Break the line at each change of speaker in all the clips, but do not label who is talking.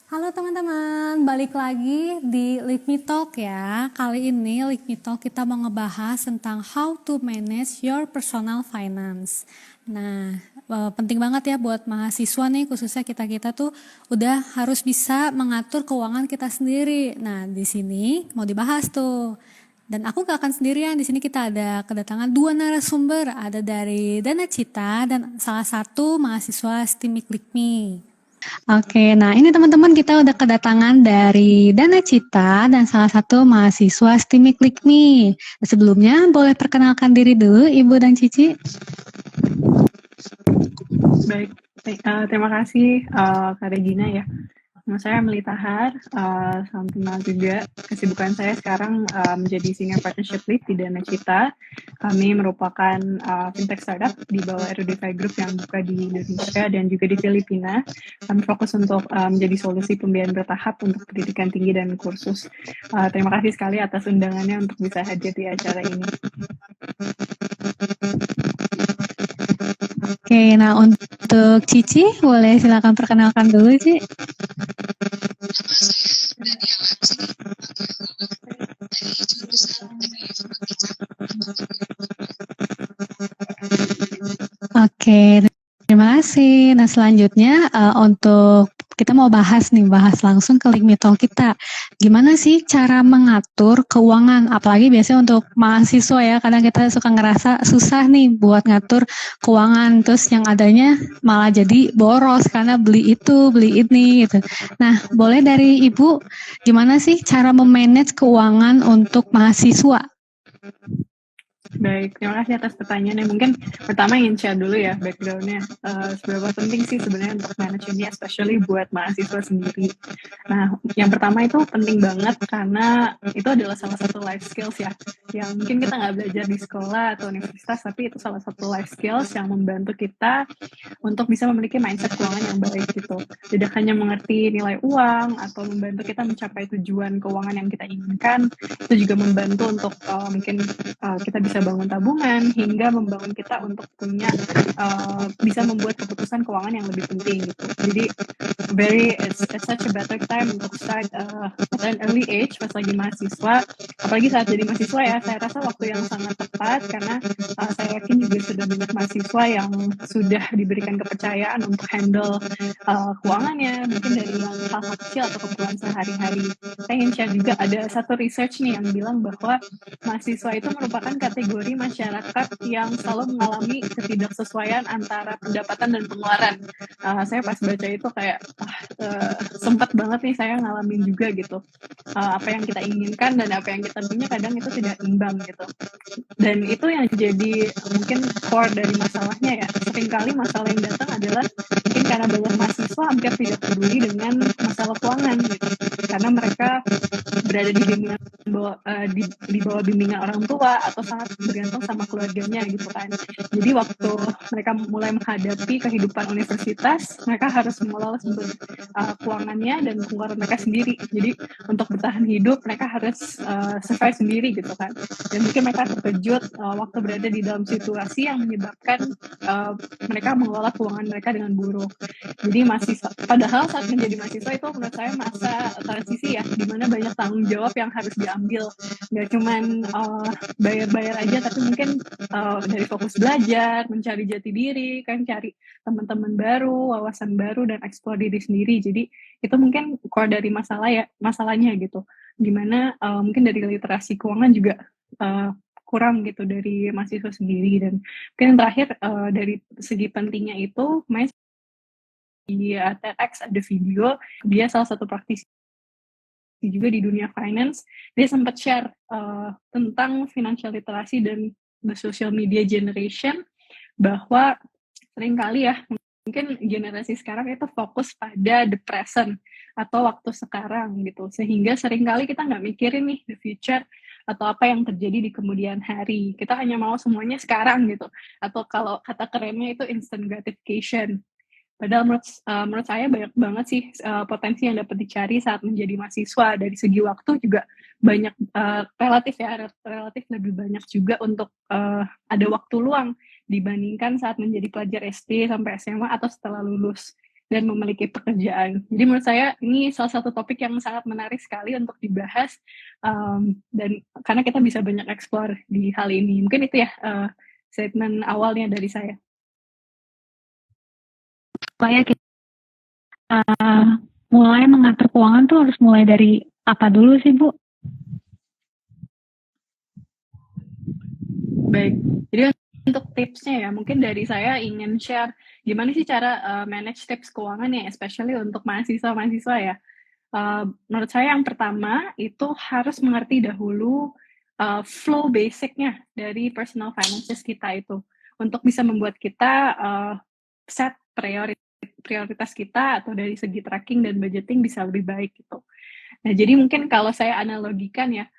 Halo teman-teman, balik lagi di Live Me Talk ya. Kali ini Live Me Talk kita mau ngebahas tentang how to manage your personal finance. Nah, penting banget ya buat mahasiswa nih, khususnya kita-kita tuh udah harus bisa mengatur keuangan kita sendiri. Nah, di sini mau dibahas tuh. Dan aku gak akan sendirian, di sini kita ada kedatangan dua narasumber, ada dari Dana Cita dan salah satu mahasiswa STIMIK LIKMI. Oke, nah ini teman-teman kita udah kedatangan dari Dana Cita dan salah satu mahasiswa STIMIK LIKMI. Sebelumnya boleh perkenalkan diri dulu Ibu dan Cici.
Baik, terima kasih Kak Regina ya. Nama saya Melita Har, salam kenal juga. Kesibukan saya sekarang menjadi Senior Partnership Lead di Dana Cita. Kami merupakan fintech startup di bawah Erudify Group yang buka di Indonesia dan juga di Filipina. Kami fokus untuk menjadi solusi pembiayaan bertahap untuk pendidikan tinggi dan kursus. Terima kasih sekali atas undangannya untuk bisa hadir di acara ini.
Oke, nah untuk Cici boleh silakan perkenalkan dulu Ci. Oke, terima kasih. Nah selanjutnya untuk kita mau bahas langsung ke Link Talk kita. Gimana sih cara mengatur keuangan? Apalagi biasanya untuk mahasiswa ya, kadang kita suka ngerasa susah nih buat ngatur keuangan. Terus yang adanya malah jadi boros karena beli itu, beli ini gitu. Nah, boleh dari Ibu, gimana sih cara memanage keuangan untuk mahasiswa?
Baik, terima kasih atas pertanyaannya. Mungkin pertama ingin share dulu ya background-nya. Seberapa penting sih sebenarnya untuk manage ini, especially buat mahasiswa sendiri. Nah, yang pertama itu penting banget karena itu adalah salah satu life skills ya, yang mungkin kita nggak belajar di sekolah atau universitas, tapi itu salah satu life skills yang membantu kita untuk bisa memiliki mindset keuangan yang baik gitu. Tidak hanya mengerti nilai uang atau membantu kita mencapai tujuan keuangan yang kita inginkan, itu juga membantu untuk mungkin kita bisa bangun tabungan hingga membangun kita untuk punya bisa membuat keputusan keuangan yang lebih penting gitu. Jadi it's such a better time untuk start at an early age pas lagi mahasiswa, apalagi saat jadi mahasiswa ya. Saya rasa waktu yang sangat tepat karena saya yakin juga sudah banyak mahasiswa yang sudah diberikan kepercayaan untuk handle keuangannya, mungkin dari hal-hal kecil atau keperluan sehari-hari. Saya ingin share juga ada satu research nih yang bilang bahwa mahasiswa itu merupakan kategori masyarakat yang selalu mengalami ketidaksesuaian antara pendapatan dan pengeluaran. Saya pas baca itu kayak sempat banget nih saya ngalamin juga gitu. Apa yang kita inginkan dan apa yang kita punya kadang itu tidak imbang gitu. Dan itu yang jadi mungkin core dari masalahnya ya. Seringkali masalah yang datang adalah mungkin karena banyak mahasiswa hampir tidak peduli dengan masalah keuangan gitu. Karena mereka berada di bimbingan di bawah bimbingan orang tua atau sangat bergantung sama keluarganya gitu kan. Jadi waktu mereka mulai menghadapi kehidupan universitas, mereka harus mengelola sumber keuangannya dan pengeluaran mereka sendiri. Jadi untuk bertahan hidup mereka harus survive sendiri gitu kan. Dan mungkin mereka terkejut waktu berada di dalam situasi yang menyebabkan mereka mengelola keuangan mereka dengan buruk. Jadi mahasiswa, padahal saat menjadi mahasiswa itu menurut saya masa transisi ya, di mana banyak tanggung jawab yang harus diambil. Nggak cuman bayar-bayar aja, tapi mungkin dari fokus belajar, mencari jati diri, kan cari teman-teman baru, wawasan baru, dan eksplor diri sendiri. Jadi itu mungkin core dari masalahnya gitu. Gimana mungkin dari literasi keuangan juga kurang gitu dari mahasiswa sendiri. Dan mungkin yang terakhir dari segi pentingnya itu, di TEDx ada video, dia salah satu praktisi juga di dunia finance, dia sempat share tentang financial literacy dan the social media generation, bahwa seringkali ya, mungkin generasi sekarang itu fokus pada the present atau waktu sekarang gitu, sehingga seringkali kita nggak mikirin nih the future atau apa yang terjadi di kemudian hari. Kita hanya mau semuanya sekarang gitu, atau kalau kata kerennya itu instant gratification. Padahal menurut saya banyak banget sih potensi yang dapat dicari saat menjadi mahasiswa. Dari segi waktu juga banyak, relatif lebih banyak juga untuk ada waktu luang dibandingkan saat menjadi pelajar SD sampai SMA atau setelah lulus. dan memiliki pekerjaan. Jadi menurut saya ini salah satu topik yang sangat menarik sekali untuk dibahas, dan karena kita bisa banyak explore di hal ini. Mungkin itu ya statement awalnya dari saya.
Supaya kita mulai mengatur keuangan tuh harus mulai dari apa dulu sih, Bu?
Baik, jadi untuk tipsnya ya, mungkin dari saya ingin share gimana sih cara manage tips keuangan ya, especially untuk mahasiswa-mahasiswa ya. Menurut saya yang pertama itu harus mengerti dahulu flow basicnya dari personal finances kita itu, untuk bisa membuat kita set prioritas kita atau dari segi tracking dan budgeting bisa lebih baik gitu. Nah, jadi mungkin kalau saya analogikan ya,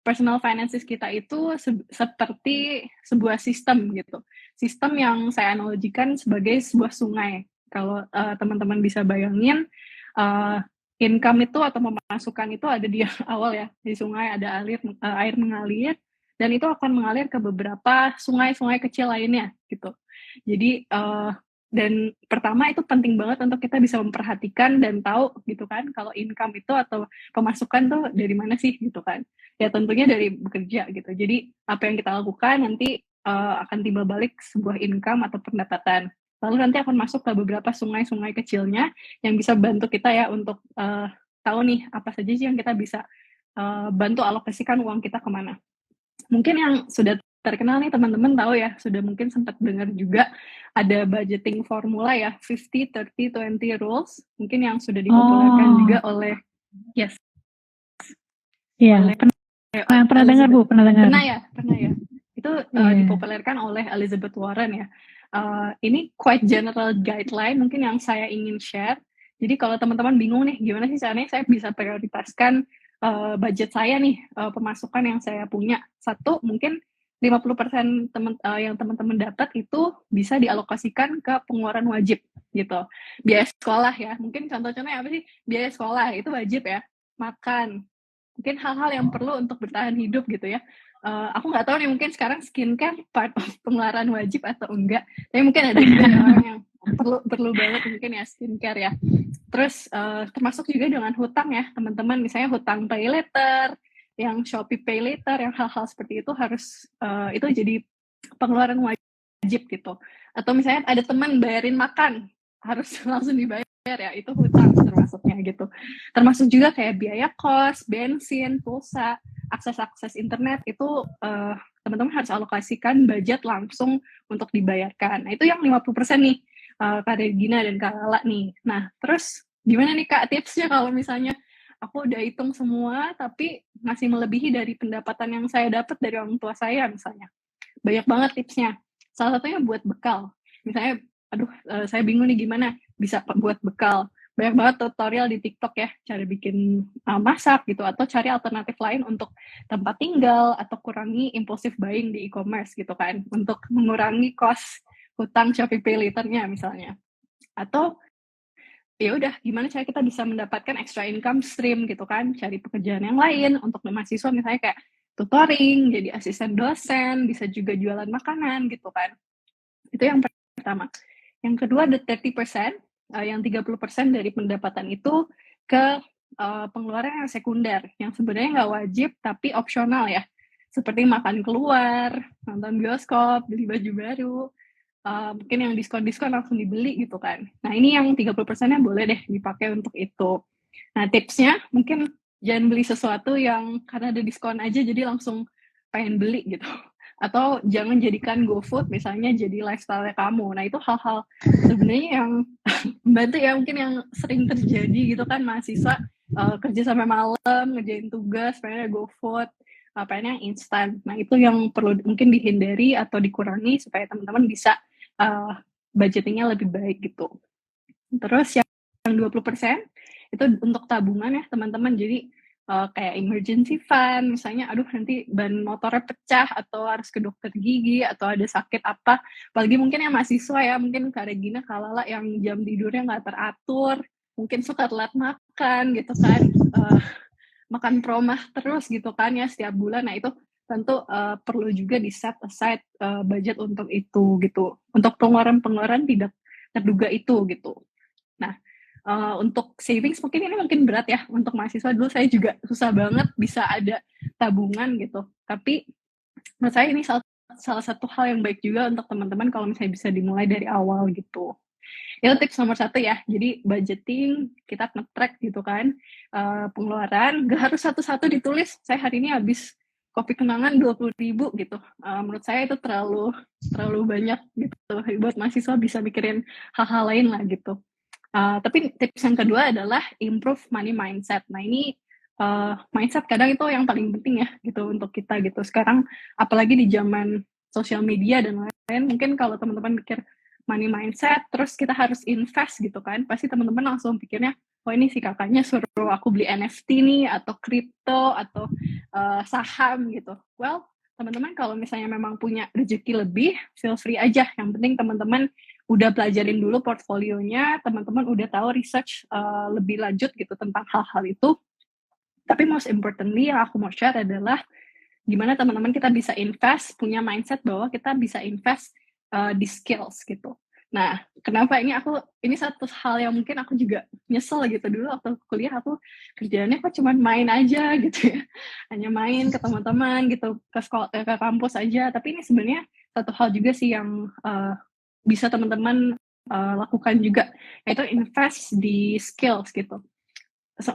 personal finances kita itu seperti sebuah sistem gitu. Sistem yang saya analogikan sebagai sebuah sungai. Kalau teman-teman bisa bayangin, income itu atau pemasukan itu ada di awal ya, di sungai ada air mengalir, dan itu akan mengalir ke beberapa sungai-sungai kecil lainnya gitu. Jadi dan pertama itu penting banget untuk kita bisa memperhatikan dan tahu gitu kan, kalau income itu atau pemasukan tuh dari mana sih gitu kan. Ya tentunya dari bekerja gitu. Jadi apa yang kita lakukan nanti akan timbal balik sebuah income atau pendapatan. Lalu nanti akan masuk ke beberapa sungai-sungai kecilnya yang bisa bantu kita ya untuk tahu nih apa saja sih yang kita bisa bantu alokasikan uang kita kemana. Mungkin yang sudah terkenal nih teman-teman tahu ya, sudah mungkin sempat dengar juga ada budgeting formula ya, 50, 30, 20 rules, mungkin yang sudah dipopulerkan juga oleh
Iya, pernah dengar Bu, pernah
ya. Itu dipopulerkan oleh Elizabeth Warren ya. Ini quite general guideline mungkin yang saya ingin share. Jadi kalau teman-teman bingung nih, gimana sih caranya saya bisa prioritaskan budget saya nih, pemasukan yang saya punya. Satu, mungkin 50% yang teman-teman dapat itu bisa dialokasikan ke pengeluaran wajib gitu. Biaya sekolah ya, mungkin contoh-contohnya apa sih? Biaya sekolah itu wajib ya, makan, mungkin hal-hal yang perlu untuk bertahan hidup gitu ya. Aku nggak tahu nih, mungkin sekarang skincare part of pengeluaran wajib atau enggak, tapi mungkin ada juga orang yang perlu banget mungkin ya skincare ya. Terus termasuk juga dengan hutang ya teman-teman, misalnya hutang pay later, yang Shopee Pay Later, yang hal-hal seperti itu harus itu jadi pengeluaran wajib gitu. Atau misalnya ada teman bayarin makan, harus langsung dibayar ya, itu hutang termasuknya gitu. Termasuk juga kayak biaya kos, bensin, pulsa, akses internet itu teman-teman harus alokasikan budget langsung untuk dibayarkan. Nah, itu yang 50% nih, Kak Regina dan Kak Lala nih. Nah, terus gimana nih Kak tipsnya kalau misalnya aku udah hitung semua, tapi masih melebihi dari pendapatan yang saya dapat dari orang tua saya misalnya. Banyak banget tipsnya. Salah satunya buat bekal. Misalnya, saya bingung nih gimana bisa buat bekal. Banyak banget tutorial di TikTok ya, cara bikin masak gitu, atau cari alternatif lain untuk tempat tinggal, atau kurangi impulsive buying di e-commerce gitu kan, untuk mengurangi cost hutang Shopee Pay Later-nya misalnya. Atau ya udah gimana cara kita bisa mendapatkan extra income stream gitu kan, cari pekerjaan yang lain untuk mahasiswa misalnya kayak tutoring, jadi asisten dosen, bisa juga jualan makanan gitu kan. Itu yang pertama. Yang kedua, the 30%, yang 30% dari pendapatan itu ke pengeluaran yang sekunder, yang sebenarnya nggak wajib tapi opsional ya, seperti makan keluar, nonton bioskop, beli baju baru, mungkin yang diskon-diskon langsung dibeli gitu kan. Nah, ini yang 30%-nya boleh deh dipakai untuk itu. Nah, tipsnya mungkin jangan beli sesuatu yang karena ada diskon aja jadi langsung pengen beli gitu. Atau jangan jadikan GoFood misalnya jadi lifestyle kamu. Nah, itu hal-hal sebenarnya yang membantu ya, mungkin yang sering terjadi gitu kan, mahasiswa kerja sampai malam, ngerjain tugas, pengennya GoFood, pengennya yang instan. Nah, itu yang perlu mungkin dihindari atau dikurangi supaya teman-teman bisa budgetingnya lebih baik gitu. Terus yang 20% itu untuk tabungan ya teman-teman. Jadi kayak emergency fund, misalnya nanti ban motornya pecah atau harus ke dokter gigi atau ada sakit apa. Apalagi mungkin yang mahasiswa ya, mungkin Kak Regina, Kak Lala yang jam tidurnya nggak teratur, mungkin suka telat makan gitu kan, makan promah terus gitu kan ya setiap bulan. Nah, itu tentu perlu juga di set aside budget untuk itu gitu, untuk pengeluaran tidak terduga itu gitu. Nah, untuk savings mungkin berat ya untuk mahasiswa. Dulu saya juga susah banget bisa ada tabungan gitu. Tapi menurut saya ini salah satu hal yang baik juga untuk teman-teman kalau misalnya bisa dimulai dari awal gitu. Itu tips nomor 1 ya. Jadi budgeting, kita nge-track gitu kan, pengeluaran, gak harus satu-satu ditulis, saya hari ini habis kopi kenangan 20.000 gitu. Menurut saya itu terlalu banyak gitu, buat mahasiswa bisa mikirin hal-hal lain lah gitu. Tapi tips yang kedua adalah improve money mindset. Nah ini mindset kadang itu yang paling penting ya gitu untuk kita gitu. Sekarang apalagi di zaman sosial media dan lain-lain, mungkin kalau teman-teman pikir money mindset, terus kita harus invest gitu kan, pasti teman-teman langsung pikirnya, oh ini si kakaknya suruh aku beli NFT nih, atau kripto, atau saham gitu. Well, teman-teman kalau misalnya memang punya rezeki lebih, feel free aja. Yang penting teman-teman udah pelajarin dulu portfolionya, teman-teman udah tahu research lebih lanjut gitu tentang hal-hal itu. Tapi most importantly yang aku mau share adalah gimana teman-teman kita bisa invest, punya mindset bahwa kita bisa invest di skills gitu. Nah, kenapa ini satu hal yang mungkin aku juga nyesel gitu. Dulu waktu kuliah aku kerjaannya kok cuma main aja gitu ya. Hanya main ke teman-teman gitu, ke sekolah, ke kampus aja. Tapi ini sebenarnya satu hal juga sih yang bisa teman-teman lakukan juga, yaitu invest di skills gitu.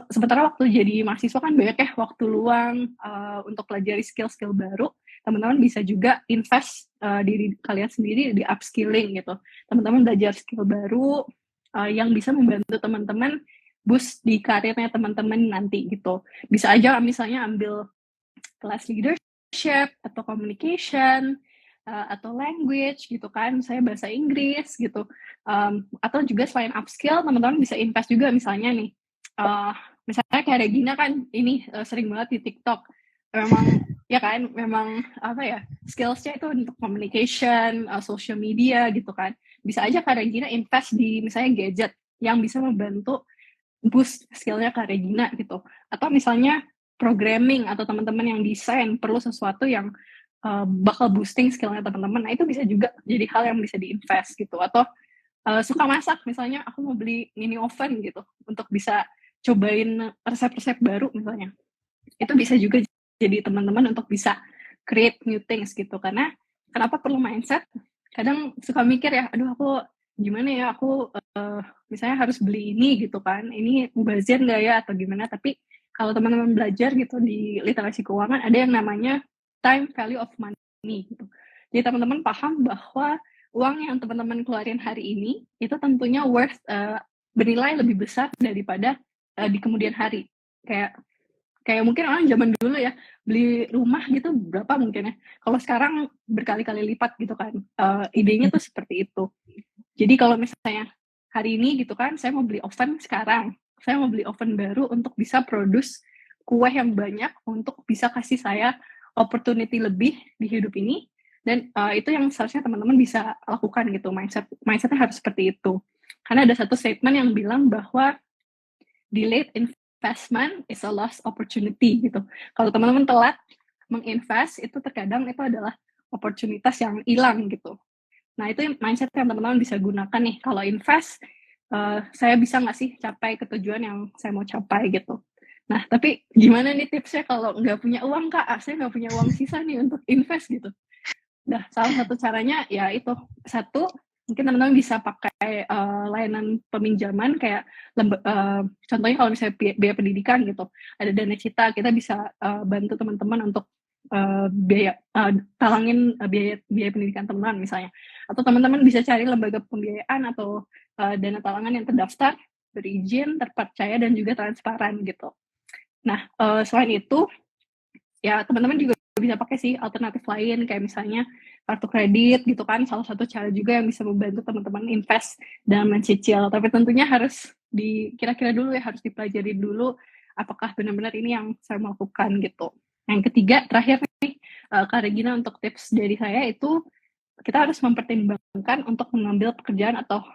Sementara waktu jadi mahasiswa kan banyak ya waktu luang untuk pelajari skill-skill baru. Teman-teman bisa juga invest diri kalian sendiri di upskilling gitu. Teman-teman belajar skill baru yang bisa membantu teman-teman boost di karirnya teman-teman nanti gitu. Bisa aja misalnya ambil kelas leadership atau communication atau language gitu kan, saya bahasa Inggris gitu. Atau juga selain upskill, teman-teman bisa invest juga misalnya nih. Misalnya kayak Regina kan ini sering banget di TikTok, memang apa ya, skillsnya itu untuk communication, social media gitu kan. Bisa aja Kak Regina invest di misalnya gadget yang bisa membantu boost skillnya Kak Regina gitu. Atau misalnya programming atau teman-teman yang desain perlu sesuatu yang bakal boosting skillnya teman-teman. Nah itu bisa juga jadi hal yang bisa diinvest gitu. Atau suka masak, misalnya aku mau beli mini oven gitu untuk bisa cobain resep-resep baru misalnya. Itu bisa juga jadi teman-teman untuk bisa create new things gitu. Karena kenapa perlu mindset? Kadang suka mikir ya, aduh aku gimana ya, aku misalnya harus beli ini gitu kan, ini mubazir nggak ya atau gimana. Tapi kalau teman-teman belajar gitu di literasi keuangan, ada yang namanya time value of money gitu. Jadi teman-teman paham bahwa uang yang teman-teman keluarin hari ini itu tentunya bernilai lebih besar daripada di kemudian hari. Kayak mungkin orang zaman dulu ya, beli rumah gitu berapa mungkin ya. Kalau sekarang berkali-kali lipat gitu kan. Idenya tuh seperti itu. Jadi kalau misalnya hari ini gitu kan, saya mau beli oven sekarang. Saya mau beli oven baru untuk bisa produce kue yang banyak untuk bisa kasih saya opportunity lebih di hidup ini. Dan itu yang seharusnya teman-teman bisa lakukan gitu. Mindsetnya harus seperti itu. Karena ada satu statement yang bilang bahwa delayed investment is a lost opportunity gitu. Kalau teman-teman telat menginvest, itu terkadang itu adalah opportunitas yang hilang gitu. Nah itu mindset yang teman-teman bisa gunakan nih. Kalau invest, saya bisa nggak sih capai ke tujuan yang saya mau capai gitu. Nah tapi gimana nih tipsnya kalau nggak punya uang Kak? Saya nggak punya uang sisa nih untuk invest gitu. Nah, salah satu caranya ya itu, satu, mungkin teman-teman bisa pakai layanan peminjaman kayak contohnya kalau misalnya biaya pendidikan gitu, ada Dana Cita, kita bisa bantu teman-teman untuk talangin biaya pendidikan teman-teman misalnya. Atau teman-teman bisa cari lembaga pembiayaan atau dana talangan yang terdaftar, berizin, terpercaya, dan juga transparan gitu. Nah, selain itu, ya teman-teman juga bisa pakai sih alternatif lain kayak misalnya kartu kredit gitu kan, salah satu cara juga yang bisa membantu teman-teman invest dan mencicil. Tapi tentunya harus kira-kira dulu ya, harus dipelajari dulu apakah benar-benar ini yang saya mau lakukan gitu. Yang ketiga, terakhir nih Kak Regina, untuk tips dari saya itu kita harus mempertimbangkan untuk mengambil pekerjaan atau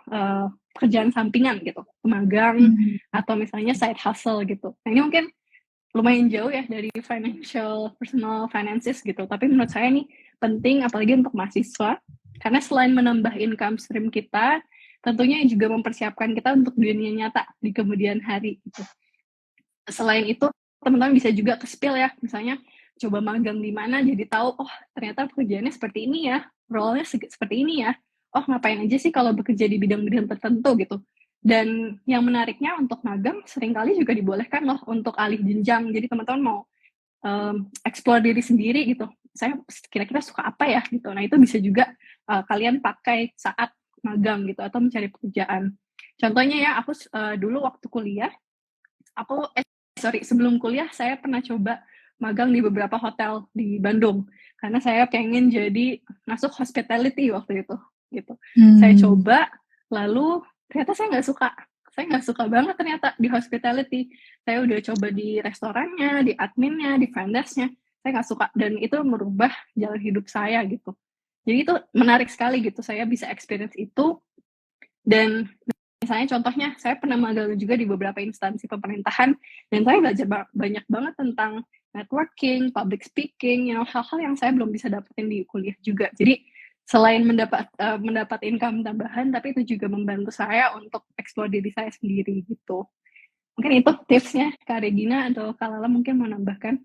pekerjaan sampingan gitu, magang atau misalnya side hustle gitu. Nah ini mungkin lumayan jauh ya dari personal finances gitu. Tapi menurut saya nih penting apalagi untuk mahasiswa, karena selain menambah income stream kita, tentunya juga mempersiapkan kita untuk dunia nyata di kemudian hari gitu. Selain itu, teman-teman bisa juga ke-spill ya, misalnya coba magang di mana jadi tahu, oh ternyata pekerjaannya seperti ini ya, role-nya seperti ini ya, oh ngapain aja sih kalau bekerja di bidang-bidang tertentu gitu. Dan yang menariknya untuk magang seringkali juga dibolehkan loh untuk alih jenjang, jadi teman-teman mau explore diri sendiri gitu, saya kira-kira suka apa ya gitu. Nah itu bisa juga kalian pakai saat magang gitu atau mencari pekerjaan. Contohnya ya, aku dulu waktu kuliah, sebelum kuliah saya pernah coba magang di beberapa hotel di Bandung karena saya pengen jadi masuk hospitality waktu itu gitu. Saya coba, lalu ternyata saya nggak suka banget ternyata di hospitality. Saya udah coba di restorannya, di adminnya, di front desk-nya, saya nggak suka, dan itu merubah jalan hidup saya gitu. Jadi itu menarik sekali gitu, saya bisa experience itu. Dan misalnya contohnya, saya pernah magang juga di beberapa instansi pemerintahan, dan saya belajar banyak banget tentang networking, public speaking, hal-hal yang saya belum bisa dapetin di kuliah juga. Jadi selain mendapat income tambahan, tapi itu juga membantu saya untuk explore diri saya sendiri gitu. Mungkin itu tipsnya, Kak Regina atau Kak Lala mungkin mau nambahkan.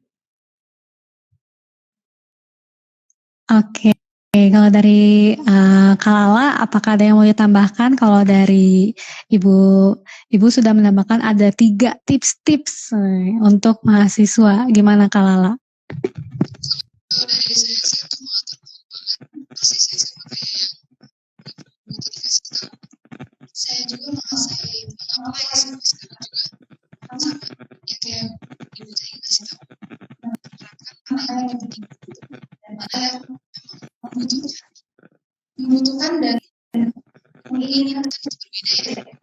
Oke. Kalau dari Kak Lala, apakah ada yang mau ditambahkan? Kalau dari Ibu sudah menambahkan ada 3 tips-tips untuk mahasiswa. Gimana Kak Lala?
Kalau dari saya sih untuk mengatur keuangan, pasti saya sama kayak yang tadi kasih tahu. Saya juga mengapply sampai sekarang juga sama ya kayak Ibu tadi kasih tahu. Menerapkan mana yang penting, mana yang membutuhkan dan menginginkan itu berbeda ya.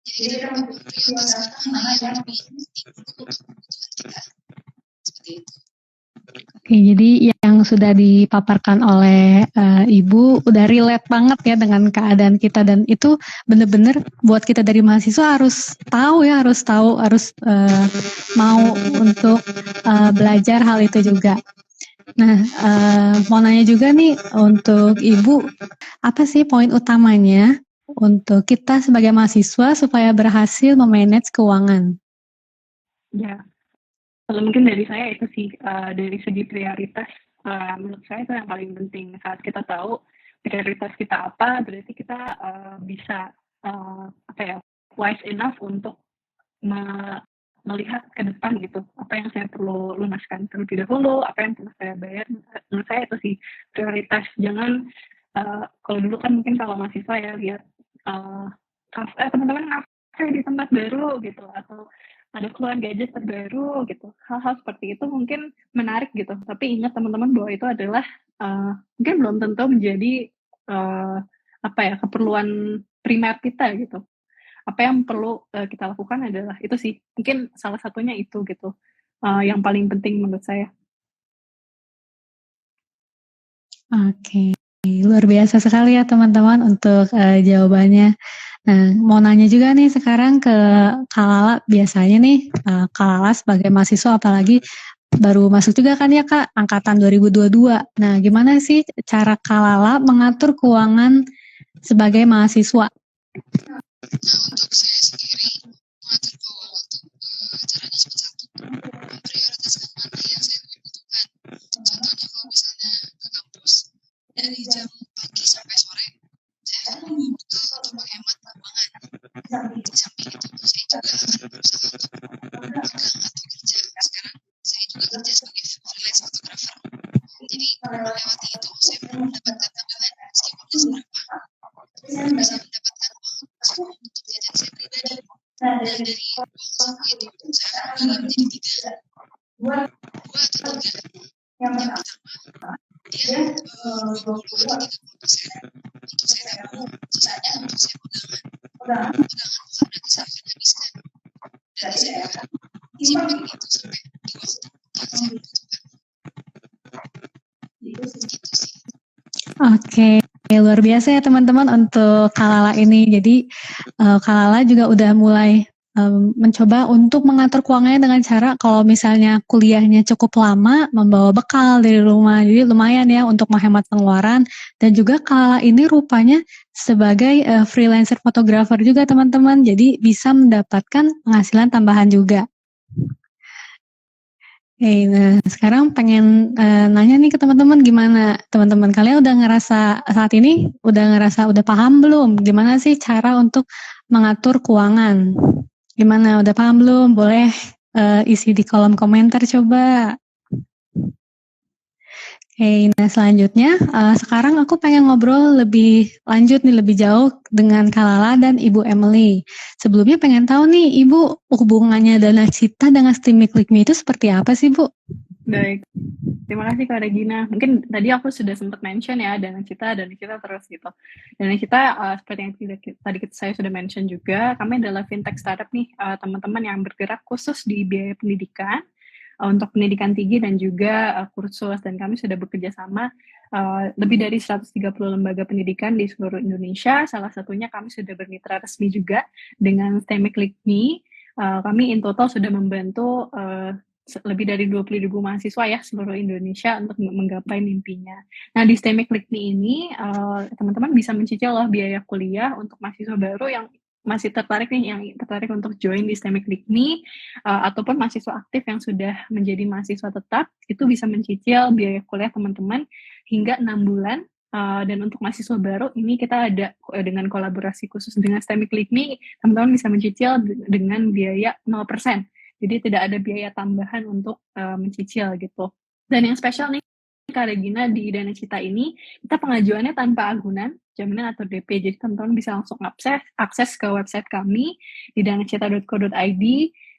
Jadi kita dapat memprioritaskan mana yang lebih penting untuk kebutuhan kita. Seperti itu.
Oke, jadi yang sudah dipaparkan oleh Ibu udah relate banget ya dengan keadaan kita, dan itu benar-benar buat kita dari mahasiswa harus tahu mau untuk belajar hal itu juga. Nah, mau nanya juga nih untuk Ibu, apa sih poin utamanya untuk kita sebagai mahasiswa supaya berhasil memanage keuangan?
Ya, kalau mungkin dari saya itu sih, dari segi prioritas, menurut saya itu yang paling penting. Saat kita tahu prioritas kita apa, berarti kita bisa wise enough untuk melihat ke depan gitu, apa yang saya perlu lunaskan terlebih dahulu, apa yang perlu saya bayar. Menurut saya itu sih prioritas. Jangan kalau dulu kan mungkin kalau mahasiswa ya lihat teman-teman ngafe di tempat baru gitu, atau ada keluar gadget terbaru gitu, hal-hal seperti itu mungkin menarik gitu, tapi ingat teman-teman bahwa itu adalah mungkin belum tentu menjadi keperluan primer kita gitu. Apa yang perlu kita lakukan adalah itu sih, mungkin salah satunya itu gitu, yang paling penting menurut saya.
Oke, luar biasa sekali ya teman-teman untuk jawabannya. Nah, mau nanya juga nih sekarang ke Kak Lala, biasanya nih Kak Lala sebagai mahasiswa, apalagi baru masuk juga kan ya Kak, angkatan 2022. Nah, gimana sih cara Kak Lala mengatur keuangan sebagai mahasiswa?
Nah, untuk saya sendiri mengatur keuangan itu caranya cuma satu, memprioritaskan mana yang saya butuhkan. Contohnya kalau misalnya ke kampus dari jam pagi sampai sore, saya akan membuka untuk menghemat keuangan. Di samping itu saya juga akan berusaha untuk magang atau kerja. Sekarang saya juga kerja sebagai freelance photographer. Jadi melewati itu saya perlu mendapatkan tambahan meskipun nggak seberapa, saya bisa mendapatkan uang untuk jajan saya pribadi. Dan dari uang saku itu saya akan bagi menjadi 2 atau 3. Yang pertama, dia 20 atau 30% untuk saya tabung, sisanya untuk saya pegangan. Pegangan bukan berarti saya akan habiskan. Berarti saya akan simpan itu sampai di waktu yang saya butuhkan. Gitu sih.
Oke, luar biasa ya teman-teman untuk Kak Lala ini. Jadi Kak Lala juga udah mulai mencoba untuk mengatur keuangannya dengan cara kalau misalnya kuliahnya cukup lama, membawa bekal dari rumah. Jadi lumayan ya untuk menghemat pengeluaran. Dan juga Kalala ini rupanya sebagai freelancer fotografer juga teman-teman. Jadi bisa mendapatkan penghasilan tambahan juga. Oke, nah sekarang pengen nanya nih ke teman-teman, gimana teman-teman kalian udah ngerasa saat ini udah paham belum gimana sih cara untuk mengatur keuangan? Gimana, udah paham belum? Boleh isi di kolom komentar coba. Oke, nah selanjutnya sekarang aku pengen ngobrol lebih lanjut nih, lebih jauh dengan Kalala dan Ibu Emily. Sebelumnya pengen tahu nih, Ibu, hubungannya Dana Cita dengan Steamik Likmi itu seperti apa sih, Bu?
Baik, terima kasih Kak Regina. Mungkin tadi aku sudah sempat mention ya, Dana Cita terus gitu. Dana Cita seperti yang tadi saya sudah mention juga, kami adalah fintech startup nih, teman-teman yang bergerak khusus di biaya pendidikan, untuk pendidikan tinggi dan juga kursus, dan kami sudah bekerja sama lebih dari 130 lembaga pendidikan di seluruh Indonesia. Salah satunya kami sudah bermitra resmi juga dengan STEMIC Likmi. Kami in total sudah membantu lebih dari 20.000 mahasiswa ya seluruh Indonesia untuk menggapai mimpinya. Nah di STEMIC Likmi ini teman-teman bisa mencicil loh biaya kuliah untuk mahasiswa baru yang masih tertarik untuk join di STEMIC Likmi, ataupun mahasiswa aktif yang sudah menjadi mahasiswa tetap, itu bisa mencicil biaya kuliah teman-teman hingga 6 bulan. Dan untuk mahasiswa baru ini kita ada dengan kolaborasi khusus dengan STEMIC Likmi, teman-teman bisa mencicil dengan biaya 0%. Jadi tidak ada biaya tambahan untuk mencicil gitu. Dan yang spesial nih Kak Regina, di Dana Cita ini kita pengajuannya tanpa agunan, jaminan atau DP. Jadi teman-teman bisa langsung akses ke website kami di danacita.co.id.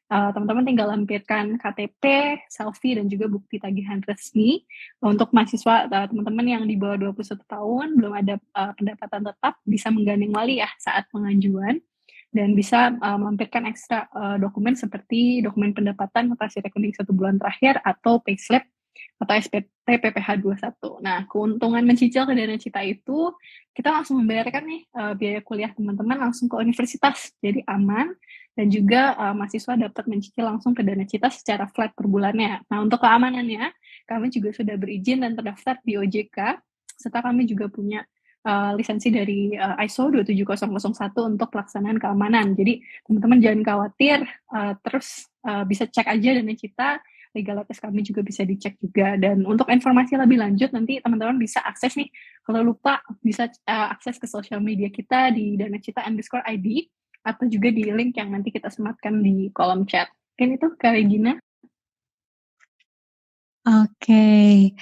Teman-teman tinggal lampirkan KTP, selfie, dan juga bukti tagihan resmi. Untuk mahasiswa teman-teman yang di bawah 21 tahun, belum ada pendapatan tetap, bisa menggandeng wali ya saat pengajuan. Dan bisa melampirkan ekstra dokumen seperti dokumen pendapatan, notasi rekening 1 bulan terakhir, atau payslip atau SPT PPh 21. Nah, keuntungan mencicil ke Dana Cita itu kita langsung membayarkan nih biaya kuliah teman-teman langsung ke universitas, jadi aman, dan juga mahasiswa dapat mencicil langsung ke Dana Cita secara flat per bulannya. Nah, untuk keamanannya, kami juga sudah berizin dan terdaftar di OJK, serta kami juga punya lisensi dari ISO 27001 untuk pelaksanaan keamanan. Jadi teman-teman jangan khawatir, terus bisa cek aja Dana Cita, legalitas kami juga bisa dicek juga. Dan untuk informasi lebih lanjut nanti teman-teman bisa akses nih, kalau lupa bisa akses ke sosial media kita di danacita_id atau juga di link yang nanti kita sematkan di kolom chat. Mungkin itu Kak Regina.
Oke,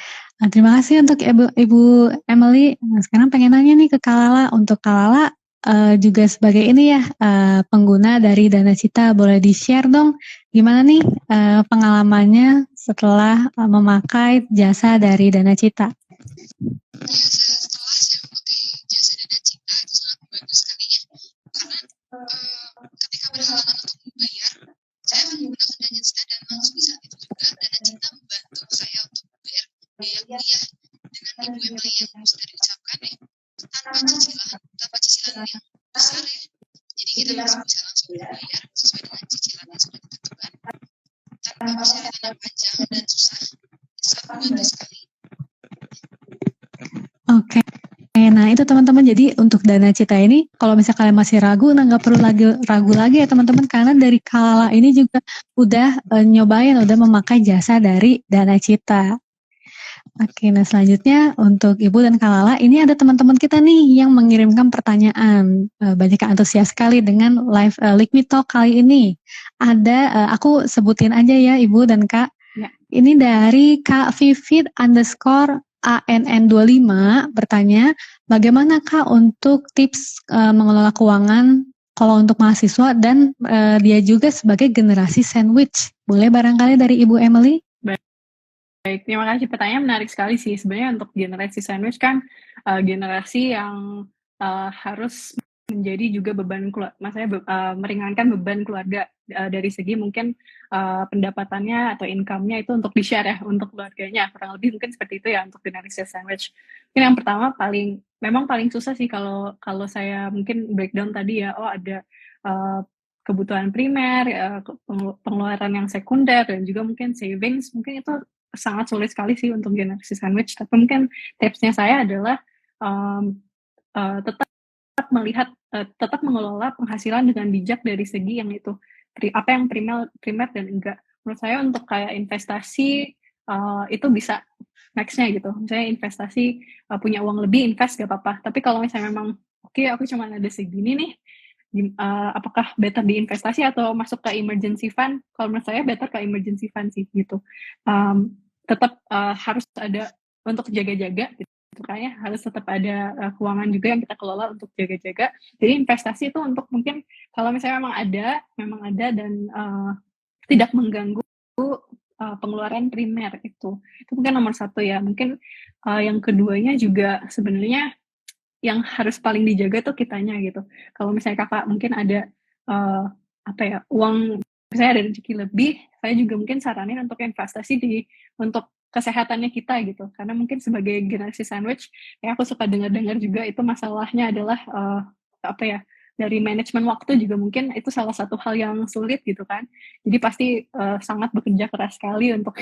terima kasih untuk Ibu Emily. Nah, sekarang pengen nanya nih ke Kalala. Untuk Kalala juga sebagai ini ya pengguna dari Dana Cita, boleh di-share dong gimana nih pengalamannya setelah memakai jasa dari Dana Cita?
Ya, setelah saya memakai jasa Dana Cita itu sangat membantu sekali ya, karena ketika berhalangan untuk membayar, saya akan menggunakan Dana Cita, dan langsung di saat itu juga Dana Cita membantu saya untuk membayar biaya kuliah dengan Ibu Emily yang sudah diucapkan ya, tanpa cicilan yang besar ya. Jadi kita langsung bisa membayar sesuai dengan cicilan yang sudah ditentukan, tanpa persyaratan yang panjang dan susah. Sangat membantu sekali.
Oke. Nah itu teman-teman, jadi untuk Dana Cita ini kalau misalnya kalian masih ragu, nah nggak perlu ragu lagi ya teman-teman, karena dari Kalala ini juga udah udah memakai jasa dari Dana Cita. Oke, nah selanjutnya untuk Ibu dan Kalala, ini ada teman-teman kita nih yang mengirimkan pertanyaan. Banyak yang antusias sekali dengan live Likmi Talk kali ini. Ada, aku sebutin aja ya Ibu dan Kak.
Ya.
Ini dari Kak Vivit_ANN25 bertanya, bagaimana Kak untuk tips mengelola keuangan kalau untuk mahasiswa dan dia juga sebagai generasi sandwich. Boleh barangkali dari Ibu Emily?
Baik, terima kasih, pertanyaan menarik sekali sih. Sebenarnya untuk generasi sandwich kan generasi yang harus menjadi juga beban meringankan beban keluarga dari segi mungkin pendapatannya atau income-nya itu untuk di-share ya untuk keluarganya, kurang lebih mungkin seperti itu ya untuk generasi sandwich. Mungkin yang pertama memang paling susah sih kalau saya mungkin breakdown tadi ya, ada kebutuhan primer, pengeluaran yang sekunder, dan juga mungkin savings, mungkin itu sangat sulit sekali sih untuk generasi sandwich. Tapi mungkin tipsnya saya adalah tetap melihat, tetap mengelola penghasilan dengan bijak dari segi yang itu, apa yang primer dan enggak. Menurut saya untuk kayak investasi, itu bisa nextnya gitu. Misalnya investasi, punya uang lebih, invest gak apa-apa. Tapi kalau misalnya memang, oke, aku cuma ada segini nih, apakah better di investasi atau masuk ke emergency fund? Kalau menurut saya better ke emergency fund sih gitu. Tetap harus ada untuk jaga-jaga gitu. Kayaknya harus tetap ada keuangan juga yang kita kelola untuk jaga-jaga. Jadi investasi itu untuk mungkin kalau misalnya memang ada dan tidak mengganggu pengeluaran primer itu mungkin nomor satu ya. Mungkin yang keduanya juga sebenarnya yang harus paling dijaga tuh kitanya gitu. Kalau misalnya kakak mungkin ada uang, misalnya ada rezeki lebih, saya juga mungkin saranin untuk investasi untuk kesehatannya kita gitu. Karena mungkin sebagai generasi sandwich, ya aku suka dengar-dengar juga itu masalahnya adalah dari manajemen waktu juga mungkin itu salah satu hal yang sulit gitu kan. Jadi pasti sangat bekerja keras sekali untuk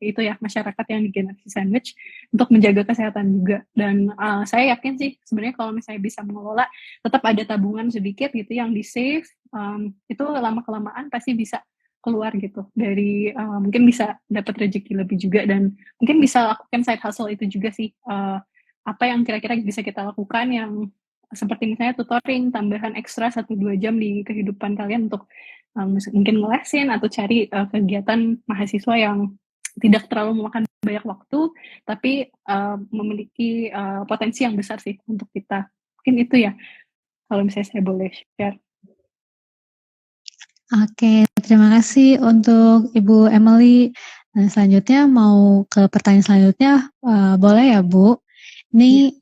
itu ya masyarakat yang di generasi sandwich untuk menjaga kesehatan juga. Dan saya yakin sih sebenarnya kalau misalnya bisa mengelola, tetap ada tabungan sedikit gitu yang di save, itu lama-kelamaan pasti bisa keluar gitu dari mungkin bisa dapat rezeki lebih juga, dan mungkin bisa lakukan side hustle itu juga sih. Apa yang kira-kira bisa kita lakukan yang seperti misalnya tutoring, tambahan ekstra 1-2 jam di kehidupan kalian untuk mungkin ngelesin atau cari kegiatan mahasiswa yang tidak terlalu memakan banyak waktu, tapi memiliki potensi yang besar sih untuk kita. Mungkin itu ya, kalau misalnya saya boleh share.
Oke, terima kasih untuk Ibu Emily. Nah, selanjutnya mau ke pertanyaan selanjutnya, boleh ya Bu? Ini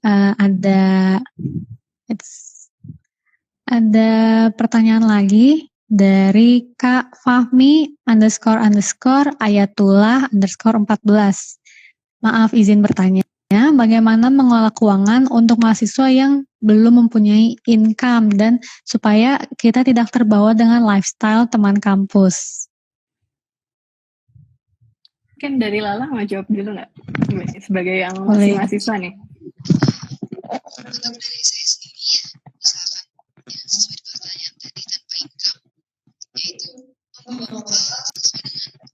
ada pertanyaan lagi dari Kak Fahmi __Ayatullah_14. Maaf izin bertanya, bagaimana mengelola keuangan untuk mahasiswa yang belum mempunyai income dan supaya kita tidak terbawa dengan lifestyle teman kampus?
Mungkin dari Lala mau jawab dulu nggak? Sebagai yang masih mahasiswa nih.
Kalau dari saya sendiri ya, misalkan yang sesuai dengan pertanyaan tadi tanpa income, yaitu membawa bekal sesuai dengan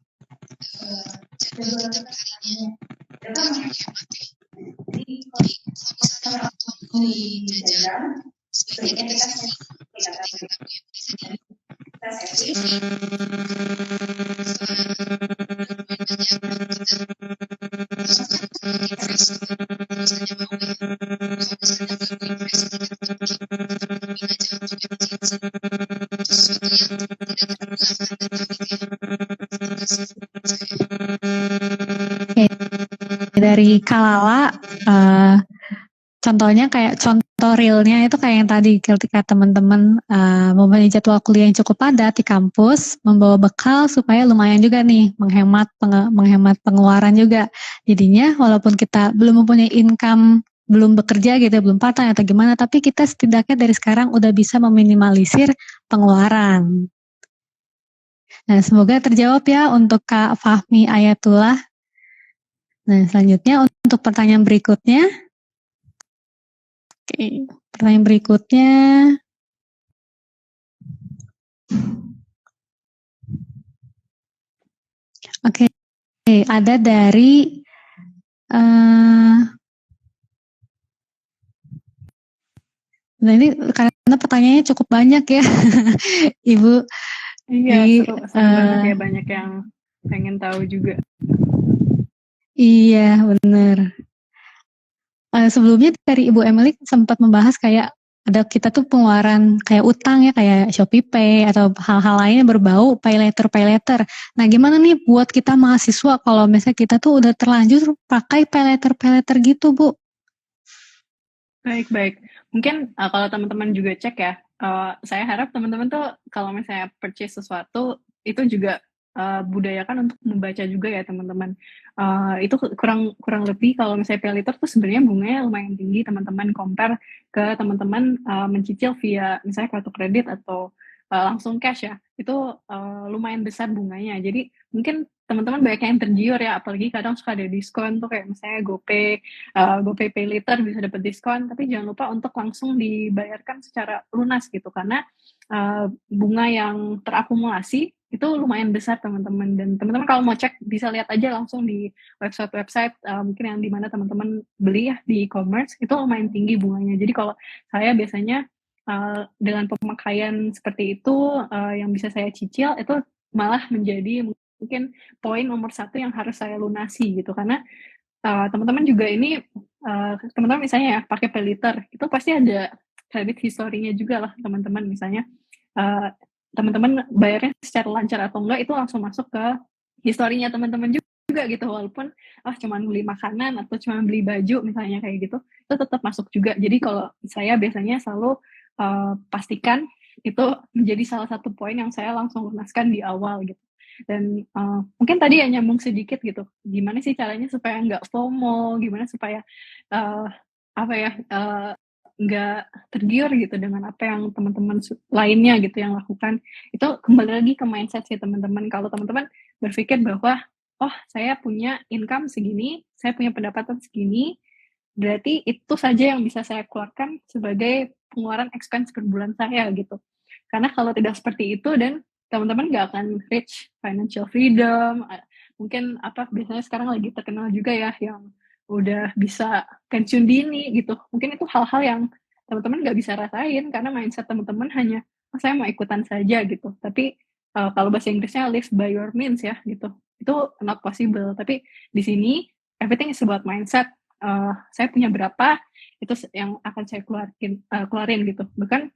jadwal kita perharinya dengan berhemat ya. Jadi kalau misalnya orang tua membeli jajan, sebaiknya kita saving seperti kata Bu Yenti tadi. Kita saving
Dari Kalala, contohnya kayak contoh realnya itu kayak yang tadi ketika teman-teman mempunyai jadwal kuliah yang cukup padat di kampus, membawa bekal supaya lumayan juga nih menghemat pengeluaran juga. Jadinya walaupun kita belum mempunyai income, belum bekerja gitu, belum part-time atau gimana, tapi kita setidaknya dari sekarang udah bisa meminimalisir pengeluaran. Nah, semoga terjawab ya untuk Kak Fahmi Ayatullah. Nah, selanjutnya untuk pertanyaan berikutnya. Oke, pertanyaan berikutnya. Oke, ada dari nah ini karena pertanyaannya cukup banyak ya, Ibu.
Iya, seru banget ya, banyak yang pengen tahu juga.
Iya, benar. Sebelumnya dari Ibu Emily sempat membahas kayak ada kita tuh pengeluaran kayak utang ya, kayak ShopeePay atau hal-hal lain yang berbau pay later. Nah, gimana nih buat kita mahasiswa kalau misalnya kita tuh udah terlanjur pakai pay later gitu, Bu?
Baik. Mungkin kalau teman-teman juga cek ya, saya harap teman-teman tuh kalau misalnya purchase sesuatu itu juga budayakan untuk membaca juga ya teman-teman. Itu kurang lebih kalau misalnya pay later tuh sebenarnya bunganya lumayan tinggi teman-teman compare ke teman-teman mencicil via misalnya kartu kredit atau langsung cash ya, itu lumayan besar bunganya. Jadi mungkin teman-teman banyak yang tergiur ya, apalagi kadang suka ada diskon tuh kayak misalnya GoPay Pay Later bisa dapat diskon, tapi jangan lupa untuk langsung dibayarkan secara lunas gitu, karena bunga yang terakumulasi itu lumayan besar teman-teman. Dan teman-teman kalau mau cek bisa lihat aja langsung di website mungkin yang dimana teman-teman beli ya di e-commerce, itu lumayan tinggi bunganya. Jadi kalau saya biasanya dengan pemakaian seperti itu yang bisa saya cicil, itu malah menjadi mungkin poin nomor 1 yang harus saya lunasi gitu. Karena teman-teman juga ini teman-teman misalnya ya pakai pay later, itu pasti ada credit historinya juga lah teman-teman. Misalnya teman-teman bayarnya secara lancar atau enggak, itu langsung masuk ke historinya teman-teman juga gitu. Walaupun cuman beli makanan atau cuman beli baju misalnya kayak gitu, itu tetap masuk juga. Jadi kalau saya biasanya selalu pastikan itu menjadi salah satu poin yang saya langsung lunaskan di awal gitu. Dan mungkin tadi ya nyambung sedikit gitu, gimana sih caranya supaya nggak FOMO, gimana supaya nggak tergiur gitu dengan apa yang teman-teman lainnya gitu yang lakukan. Itu kembali lagi ke mindset sih teman-teman. Kalau teman-teman berpikir bahwa saya punya income segini, saya punya pendapatan segini, berarti itu saja yang bisa saya keluarkan sebagai pengeluaran expense per bulan saya gitu. Karena kalau tidak seperti itu, dan teman-teman nggak akan reach financial freedom. Mungkin biasanya sekarang lagi terkenal juga ya yang udah bisa pensiun dini gitu. Mungkin itu hal-hal yang teman-teman nggak bisa rasain karena mindset teman-teman hanya saya mau ikutan saja gitu. Tapi kalau bahasa Inggrisnya live by your means ya gitu. Itu not possible. Tapi di sini everything is about mindset. Saya punya berapa, itu yang akan saya keluarin gitu. Bahkan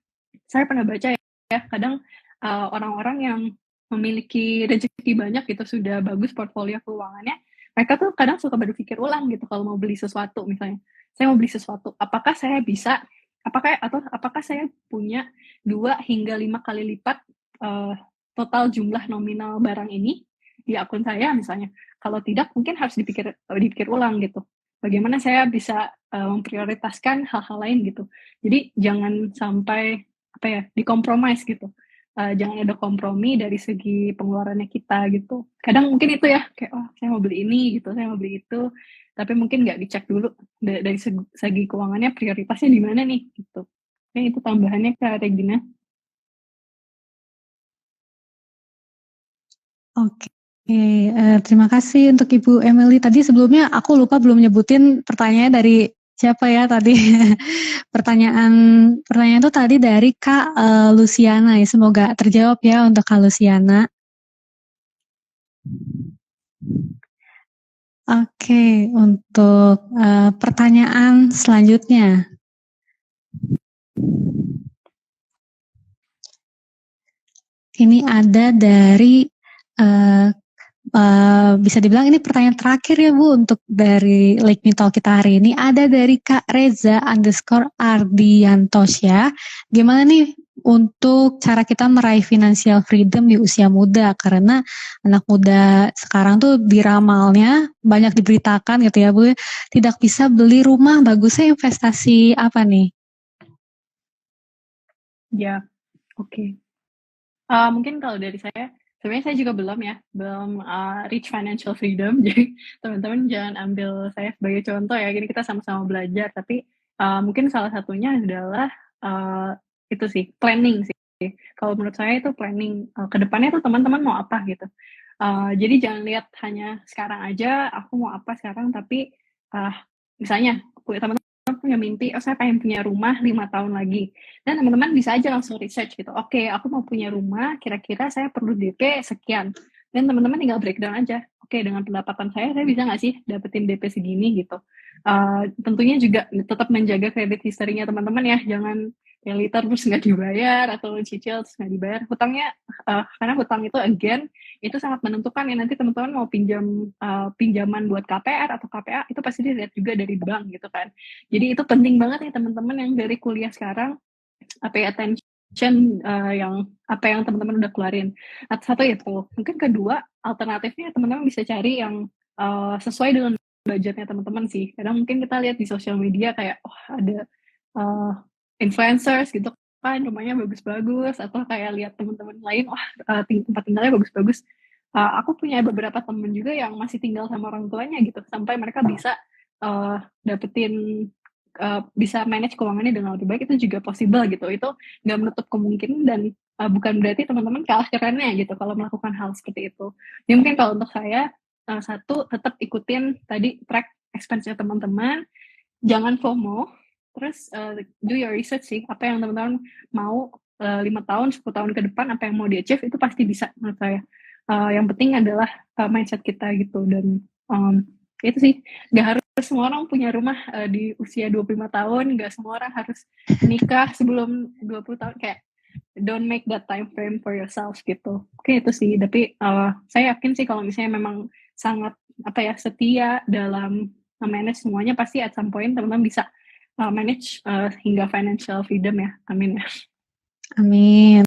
saya pernah baca ya, kadang orang-orang yang memiliki rezeki banyak gitu, sudah bagus portfolio keuangannya, mereka tuh kadang suka berpikir ulang gitu kalau mau beli sesuatu. Misalnya saya mau beli sesuatu, apakah saya punya 2 hingga 5 kali lipat total jumlah nominal barang ini di akun saya misalnya. Kalau tidak, mungkin harus dipikir ulang gitu. Bagaimana saya bisa memprioritaskan hal-hal lain gitu. Jadi jangan sampai dikompromis gitu. Jangan ada kompromi dari segi pengeluarannya kita gitu. Kadang mungkin itu ya kayak saya mau beli ini gitu, saya mau beli itu, tapi mungkin nggak dicek dulu dari segi keuangannya prioritasnya di mana nih gitu. Itu tambahannya Kak Regina.
Oke, terima kasih untuk Ibu Emily. Tadi sebelumnya aku lupa belum nyebutin pertanyaannya dari siapa ya tadi. Pertanyaan itu tadi dari Kak Luciana ya. Semoga terjawab ya untuk Kak Luciana. Oke, untuk pertanyaan selanjutnya. Ini ada dari bisa dibilang ini pertanyaan terakhir ya Bu untuk dari Like Me Talk kita hari ini. Ada dari Kak Reza _Ardiantosya. Gimana nih untuk cara kita meraih financial freedom di usia muda? Karena anak muda sekarang tuh diramalnya banyak diberitakan gitu ya Bu, tidak bisa beli rumah, bagusnya investasi apa nih?
Ya, oke. Mungkin kalau dari saya, sebenarnya saya juga belum reach financial freedom. Jadi teman-teman jangan ambil saya sebagai contoh ya. Gini kita sama-sama belajar. Tapi mungkin salah satunya adalah itu sih planning sih. Kalau menurut saya itu planning kedepannya tuh teman-teman mau apa gitu. Jadi jangan lihat hanya sekarang aja. Aku mau apa sekarang, tapi misalnya teman-teman punya mimpi, saya pengen punya rumah 5 tahun lagi. Dan teman-teman bisa aja langsung research gitu. Oke, aku mau punya rumah, kira-kira saya perlu DP sekian. Dan teman-teman tinggal breakdown aja. Oke, dengan pendapatan saya bisa nggak sih dapetin DP segini gitu. Tentunya juga tetap menjaga kredit historinya teman-teman ya. Jangan pay later terus nggak dibayar, atau cicil terus nggak dibayar. Hutangnya, karena hutang itu again, itu sangat menentukan ya, nanti teman-teman mau pinjaman buat KPR atau KPA, itu pasti dilihat juga dari bank gitu kan. Jadi itu penting banget nih teman-teman yang dari kuliah sekarang, pay attention yang apa yang teman-teman udah keluarin. Satu itu. Mungkin kedua, alternatifnya teman-teman bisa cari yang sesuai dengan budgetnya teman-teman sih. Kadang mungkin kita lihat di sosial media kayak ada influencers gitu kan rumahnya bagus-bagus, atau kayak lihat teman-teman lain, wah tempat tinggalnya bagus-bagus. Aku punya beberapa temen juga yang masih tinggal sama orang tuanya gitu, sampai mereka bisa dapetin bisa manage keuangannya dengan lebih baik, itu juga possible gitu. Itu nggak menutup kemungkinan, dan bukan berarti teman-teman kalah kerennya gitu kalau melakukan hal seperti itu. Ya mungkin kalau untuk saya, satu, tetap ikutin tadi track expense-nya teman-teman, jangan FOMO, terus do your research sih, apa yang teman-teman mau 5 tahun, 10 tahun ke depan, apa yang mau di-achieve, itu pasti bisa menurut saya. Yang penting adalah mindset kita gitu, dan itu sih, nggak harus semua orang punya rumah di usia 25 tahun, nggak semua orang harus nikah sebelum 20 tahun, kayak don't make that time frame for yourself gitu. Oke, itu sih, tapi saya yakin sih kalau misalnya memang sangat setia dalam manage semuanya, pasti at some point teman-teman bisa manage hingga financial freedom ya. Amin ya.
Amin.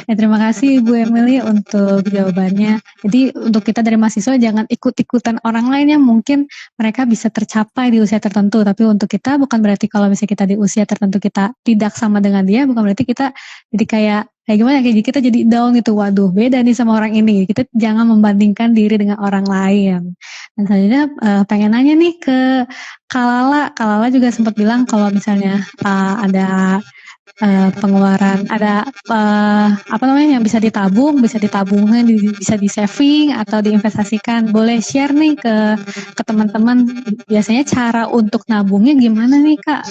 Ya, terima kasih Bu Emily untuk jawabannya. Jadi untuk kita dari mahasiswa jangan ikut-ikutan orang lain yang mungkin mereka bisa tercapai di usia tertentu. Tapi untuk kita bukan berarti kalau misalnya kita di usia tertentu kita tidak sama dengan dia, bukan berarti kita jadi kayak gimana, kayak kita jadi down gitu. Waduh, beda nih sama orang ini. Kita jangan membandingkan diri dengan orang lain. Dan selanjutnya pengen nanya nih ke Kalala. Kalala juga sempat bilang kalau misalnya ada pengeluaran, ada yang bisa ditabung, bisa ditabungkan, bisa di saving atau diinvestasikan. Boleh share nih ke teman-teman, biasanya cara untuk nabungnya gimana nih Kak?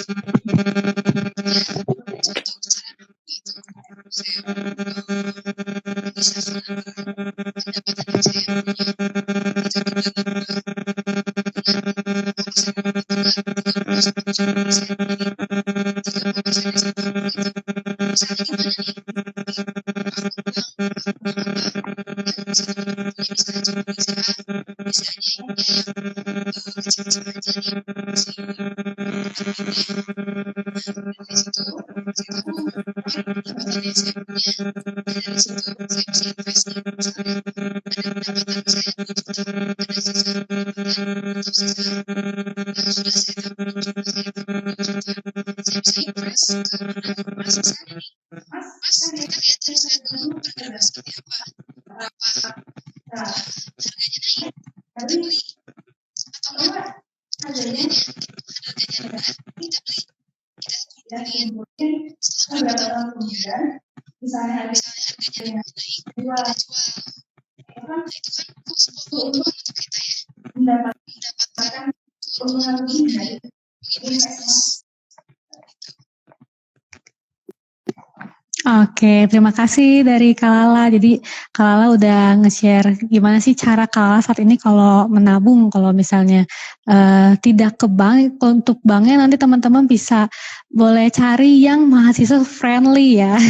Oke, terima kasih dari Kalala. Jadi Kalala udah nge-share gimana sih cara Kalala saat ini kalau menabung. Kalau misalnya tidak ke bank, untuk banknya nanti teman-teman bisa boleh cari yang mahasiswa friendly ya,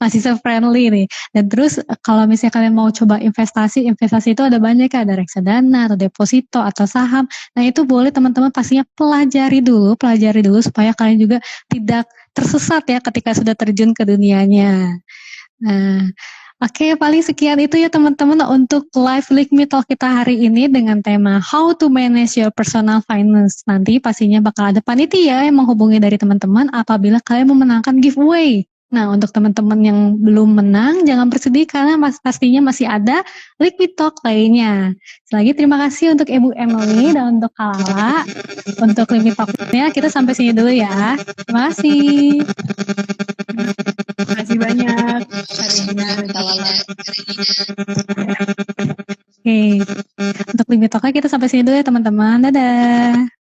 mahasiswa friendly nih. Dan terus kalau misalnya kalian mau coba investasi itu ada banyak, ada reksadana atau deposito atau saham. Nah itu boleh teman-teman pastinya pelajari dulu supaya kalian juga tidak tersesat ya ketika sudah terjun ke dunianya. Nah, oke, paling sekian itu ya teman-teman untuk live Liqmi Talk kita hari ini dengan tema How to Manage Your Personal Finance. Nanti pastinya bakal ada panitia yang menghubungi dari teman-teman apabila kalian memenangkan giveaway. Nah, untuk teman-teman yang belum menang, jangan bersedih karena pastinya masih ada Liqmi Talk lainnya. Lagi terima kasih untuk Ibu Emily dan untuk Kalala. Untuk Liqmi Talk-nya kita sampai sini dulu ya. Terima kasih.
Terima kasih banyak Karina dan Kalala.
Oke, untuk Liqmi Talk-nya kita sampai sini dulu ya teman-teman. Dadah.